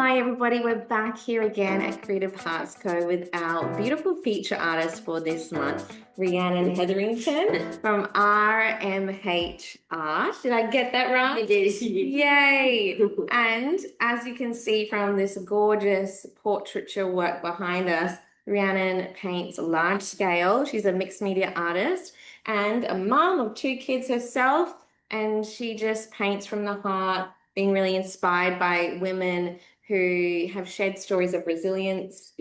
Hi everybody, we're back here again at Creative Hearts Co with our beautiful feature artist for this month, Rhiannon Hetherington from RMH Art. Did I get that right? You did. Yay! And as you can see from this gorgeous portraiture work behind us, Rhiannon paints large scale. She's a mixed media artist and a mum of 2 kids herself, and she just paints from the heart, being really inspired by women who have shared stories of resilience,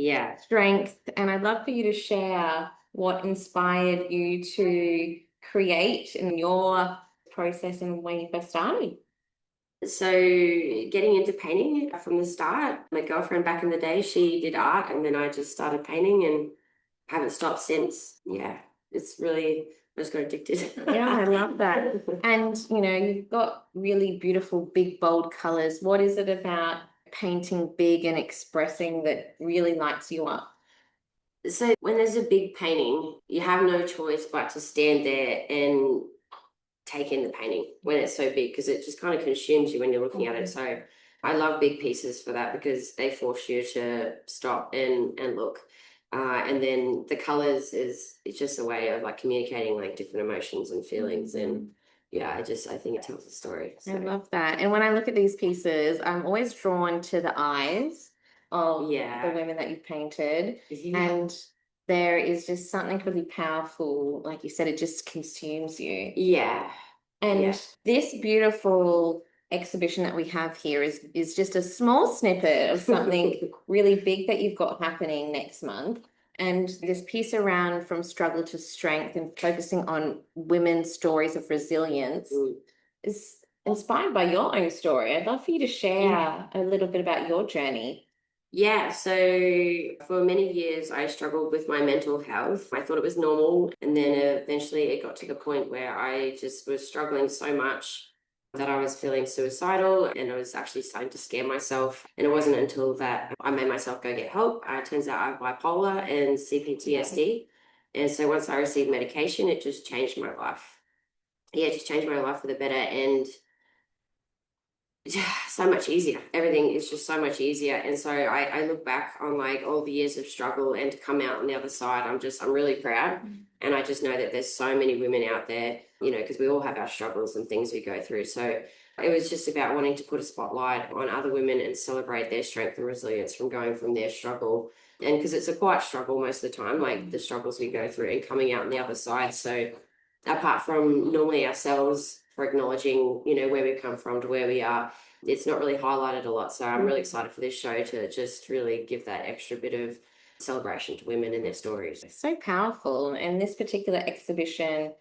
strength. And I'd love for you to share what inspired you to create in your process and when you first started. So getting into painting from the start, my girlfriend back in the day, she did art, and then I just started painting and haven't stopped since. Yeah, it's really, I just got addicted. Yeah, I love that. And, you've got really beautiful, big, bold colors. What is it about painting big and expressing that really lights you up? So when there's a big painting, you have no choice but to stand there and take in the painting when it's so big, because it just kind of consumes you when you're looking at it. So I love big pieces for that, because they force you to stop and look. And then the colors is it's just a way of like communicating like different emotions and feelings. And yeah, I think it tells a story. So. I love that. And when I look at these pieces, I'm always drawn to the eyes of the women that you've painted. And there is just something really powerful. Like you said, it just consumes you. Yeah. And this beautiful exhibition that we have here is just a small snippet of something really big that you've got happening next month. And this piece around from struggle to strength and focusing on women's stories of resilience is inspired by your own story. I'd love for you to share a little bit about your journey. Yeah, so for many years I struggled with my mental health. I thought it was normal, and then eventually it got to the point where I just was struggling so much that I was feeling suicidal, and I was actually starting to scare myself. And it wasn't until that I made myself go get help. It turns out I have bipolar and CPTSD. And so once I received medication, it just changed my life. Yeah, it just changed my life for the better. And so much easier. Everything is just so much easier. And so I look back on like all the years of struggle, and to come out on the other side, I'm really proud. And I just know that there's so many women out there, because we all have our struggles and things we go through. So it was just about wanting to put a spotlight on other women and celebrate their strength and resilience from going from their struggle. And because it's a quiet struggle most of the time, like the struggles we go through, and coming out on the other side. So apart from normally ourselves for acknowledging, where we've come from to where we are, it's not really highlighted a lot. So I'm really excited for this show to just really give that extra bit of celebration to women and their stories. So powerful. And this particular exhibition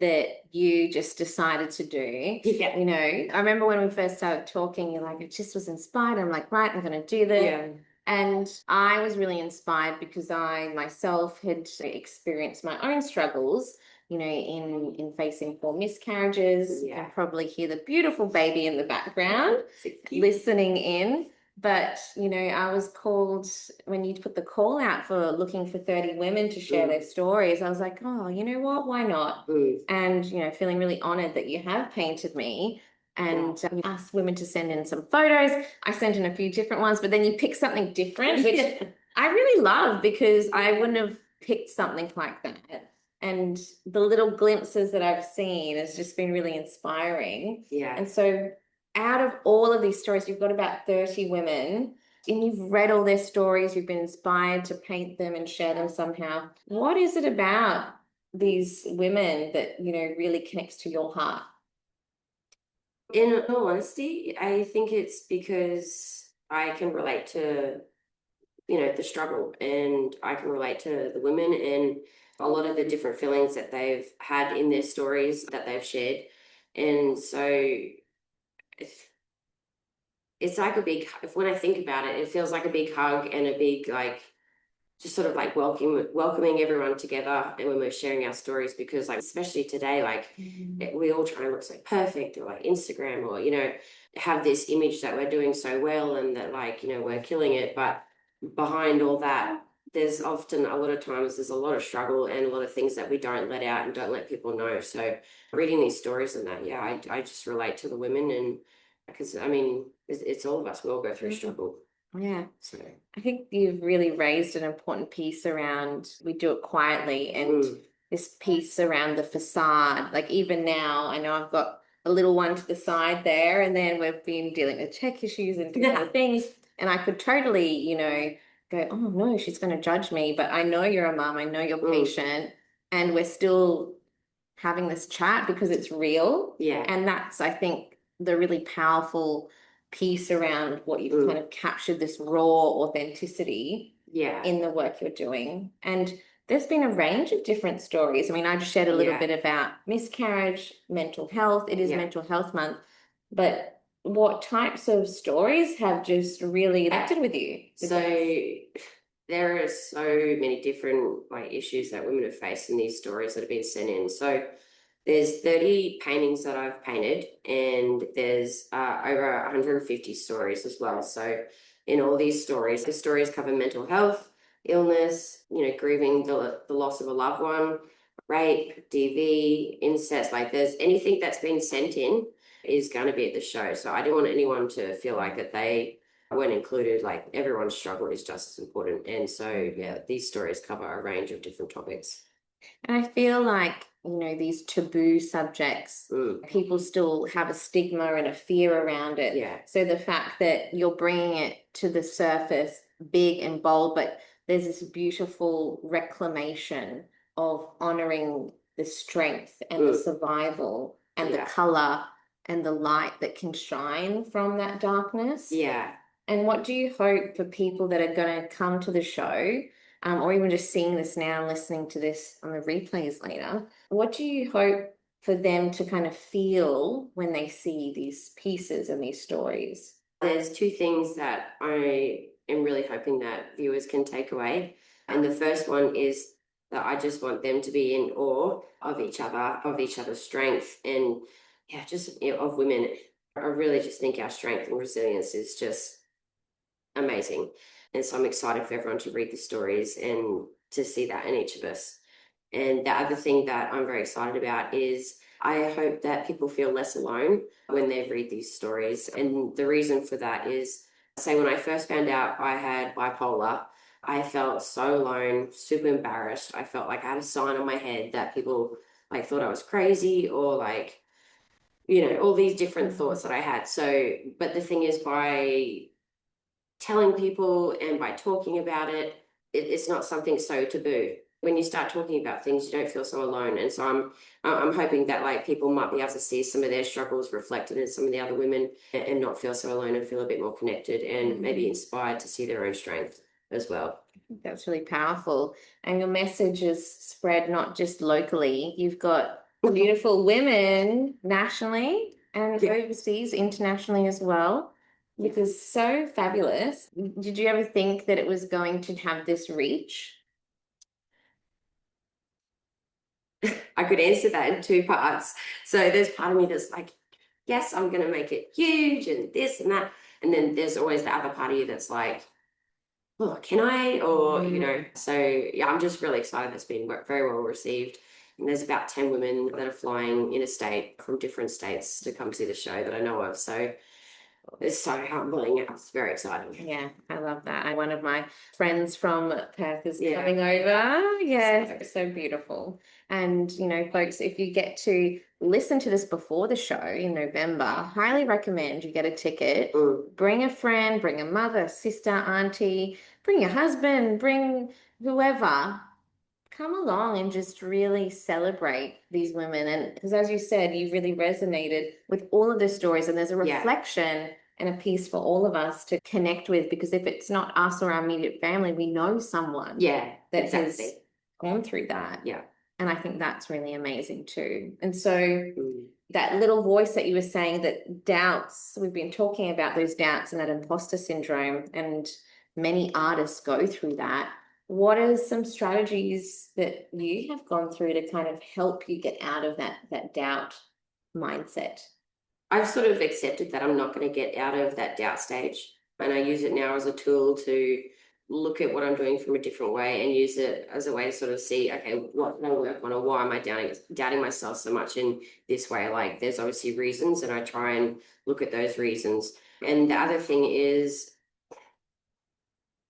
that you just decided to do, I remember when we first started talking, you're like, it just was inspired. I'm like, right, I'm going to do this. Yeah. And I was really inspired because I myself had experienced my own struggles, in facing 4 miscarriages. You can probably hear the beautiful baby in the background listening in. But, I was called, when you put the call out for looking for 30 women to share their stories, I was like, oh, you know what, why not? And, feeling really honored that you have painted me. And asked women to send in some photos. I sent in a few different ones, but then you pick something different, which I really love, because I wouldn't have picked something like that. And the little glimpses that I've seen has just been really inspiring. Yeah. And so out of all of these stories, you've got about 30 women, and you've read all their stories, you've been inspired to paint them and share them somehow. What is it about these women that, really connects to your heart? In all honesty, I think it's because I can relate to, the struggle, and I can relate to the women and a lot of the different feelings that they've had in their stories that they've shared. And so it's like a big, when I think about it, it feels like a big hug and a big, like, just sort of like welcoming everyone together, and when we're sharing our stories, because like especially today, like we all try and look so perfect, or like Instagram, or have this image that we're doing so well and that like we're killing it, but behind all that there's often a lot of times there's a lot of struggle and a lot of things that we don't let out and don't let people know. So reading these stories and that, I just relate to the women, and because I mean it's all of us, we all go through struggle. Yeah. So, I think you've really raised an important piece around we do it quietly and this piece around the facade. Like even now, I know I've got a little one to the side there, and then we've been dealing with tech issues and different yeah, things. And I could totally, go, oh no, she's going to judge me. But I know you're a mom, I know you're patient, and we're still having this chat because it's real. yeah, And that's, I think, the really powerful piece around what you've kind of captured this raw authenticity yeah, in the work you're doing. And there's been a range of different stories. I mean, I just shared a little bit about miscarriage, mental health. It is Mental Health Month, but what types of stories have just really connected with you? So there are so many different like issues that women have faced in these stories that have been sent in. So there's 30 paintings that I've painted, and there's over 150 stories as well. So in all these stories, the stories cover mental health, illness, grieving the loss of a loved one, rape, DV, incest. Like there's anything that's been sent in is going to be at the show. So I didn't want anyone to feel like that they weren't included. Like everyone's struggle is just as important. And so, yeah, these stories cover a range of different topics. And I feel like, these taboo subjects, people still have a stigma and a fear around it. Yeah. So the fact that you're bringing it to the surface, big and bold, but there's this beautiful reclamation of honoring the strength and the survival and the color and the light that can shine from that darkness. Yeah. And what do you hope for people that are going to come to the show, or even just seeing this now and listening to this on the replays later? What do you hope for them to kind of feel when they see these pieces and these stories? There's two things that I am really hoping that viewers can take away. And the first one is that I just want them to be in awe of each other, of each other's strength, and just of women. I really just think our strength and resilience is just amazing. And so I'm excited for everyone to read the stories and to see that in each of us. And the other thing that I'm very excited about is I hope that people feel less alone when they read these stories. And the reason for that is, say, when I first found out I had bipolar, I felt so alone, super embarrassed. I felt like I had a sign on my head that people like thought I was crazy, or like, all these different thoughts that I had. So, but the thing is, by telling people and by talking about it, it's not something so taboo. When you start talking about things, you don't feel so alone. And so I'm hoping that like people might be able to see some of their struggles reflected in some of the other women, and not feel so alone and feel a bit more connected and maybe inspired to see their own strength as well. That's really powerful. And your message is spread not just locally. You've got beautiful women nationally and overseas, internationally as well, which is so fabulous. Did you ever think that it was going to have this reach? I could answer that in two parts. So there's part of me that's like, yes, I'm going to make it huge and this and that. And then there's always the other part of you that's like, oh, can I? Or, so yeah, I'm just really excited. It's been very well received. And there's about 10 women that are flying interstate from different states to come see the show that I know of. So it's so humbling. It's very exciting. Yeah, I love that. One of my friends from Perth is coming over. Yeah, so beautiful. And, folks, if you get to listen to this before the show in November, I highly recommend you get a ticket. Bring a friend, bring a mother, sister, auntie, bring your husband, bring whoever. Come along and just really celebrate these women. And because, as you said, you really resonated with all of the stories, and there's a reflection and a piece for all of us to connect with, because if it's not us or our immediate family, we know someone that has gone through that. Yeah. And I think that's really amazing too. And so that little voice that you were saying that doubts, we've been talking about those doubts and that imposter syndrome, and many artists go through that. What are some strategies that you have gone through to kind of help you get out of that doubt mindset? I've sort of accepted that I'm not going to get out of that doubt stage. And I use it now as a tool to look at what I'm doing from a different way, and use it as a way to sort of see, okay, what can I work on, or why am I doubting myself so much in this way? Like there's obviously reasons, and I try and look at those reasons. And the other thing is,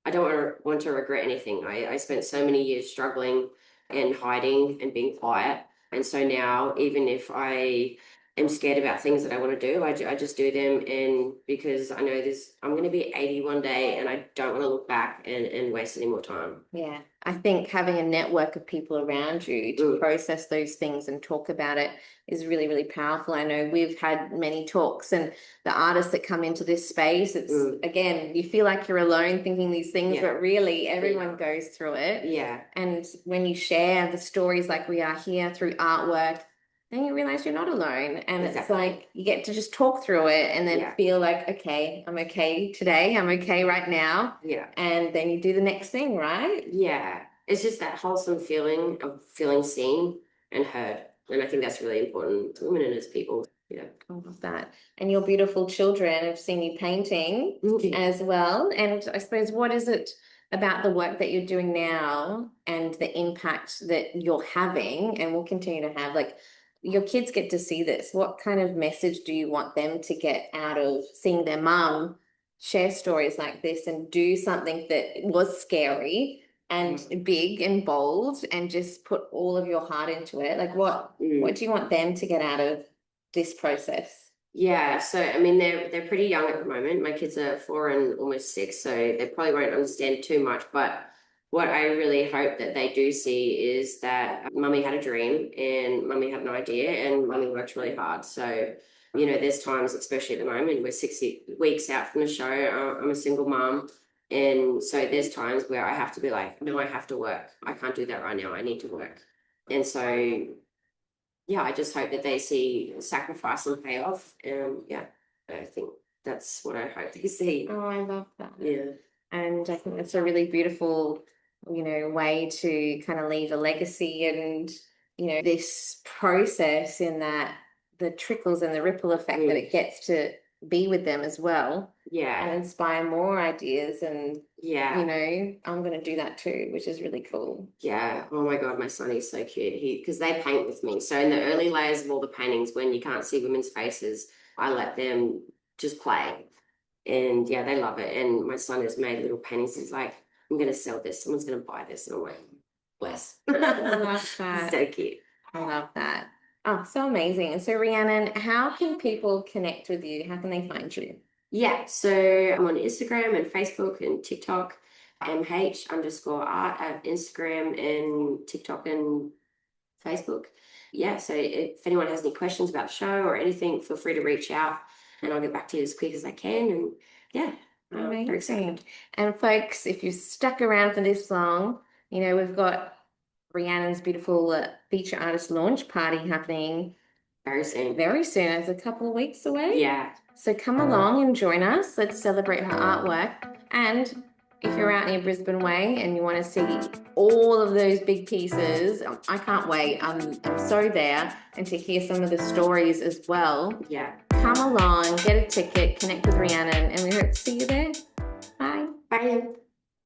I don't want to regret anything. I spent so many years struggling and hiding and being quiet. And so now, even if I am scared about things that I want to do, I just do them. And because I know I'm going to be 80 one day, and I don't want to look back and waste any more time. Yeah, I think having a network of people around you to process those things and talk about it is really, really powerful. I know we've had many talks, and the artists that come into this space, it's again, you feel like you're alone thinking these things, but really everyone goes through it. Yeah. And when you share the stories like we are here through artwork, then you realize you're not alone. And it's like you get to just talk through it and then feel like, okay, I'm okay today. I'm okay right now. Yeah. And then you do the next thing, right? Yeah. It's just that wholesome feeling of feeling seen and heard. And I think that's really important to women and as people. Yeah. I love that. And your beautiful children, I've seen you painting as well. And I suppose, what is it about the work that you're doing now and the impact that you're having and will continue to have? Like, your kids get to see this. What kind of message do you want them to get out of seeing their mum share stories like this and do something that was scary and big and bold and just put all of your heart into it? Like, what do you want them to get out of this process? Yeah, so I mean they're pretty young at the moment. My kids are 4 and almost 6, so they probably won't understand too much. But what I really hope that they do see is that mummy had a dream and mummy had an idea and mummy worked really hard. So, you know, there's times, especially at the moment, we're 6 weeks out from the show. I'm a single mum. And so there's times where I have to be like, no, I have to work. I can't do that right now. I need to work. And so yeah, I just hope that they see sacrifice and payoff. Yeah, I think that's what I hope they see. Oh, I love that. Yeah. And I think that's a really beautiful, way to kind of leave a legacy and, this process in that the trickles and the ripple effect that it gets to be with them as well. Yeah. And inspire more ideas and, yeah, I'm going to do that too, which is really cool. Yeah. Oh my God, my son is so cute. Because they paint with me. So in the early layers of all the paintings, when you can't see women's faces, I let them just play. And yeah, they love it. And my son has made little paintings. He's like, I'm going to sell this. Someone's going to buy this. And I'm like, bless. I love that. So cute. I love that. Oh, so amazing. And so Rhiannon, how can people connect with you? How can they find you? Yeah, so I'm on Instagram and Facebook and TikTok, RMH_ART at Instagram and TikTok and Facebook. Yeah, so if anyone has any questions about the show or anything, feel free to reach out and I'll get back to you as quick as I can. And yeah, I'm very excited. And folks, if you've stuck around for this long, we've got Rhiannon's beautiful feature artist launch party happening very soon. Very soon. It's a couple of weeks away. Yeah. So come along and join us. Let's celebrate her artwork. And if you're out near Brisbane Way and you want to see all of those big pieces, I can't wait. I'm so there. And to hear some of the stories as well. Yeah. Come along, get a ticket, connect with Rhiannon, and we hope to see you there. Bye. Bye.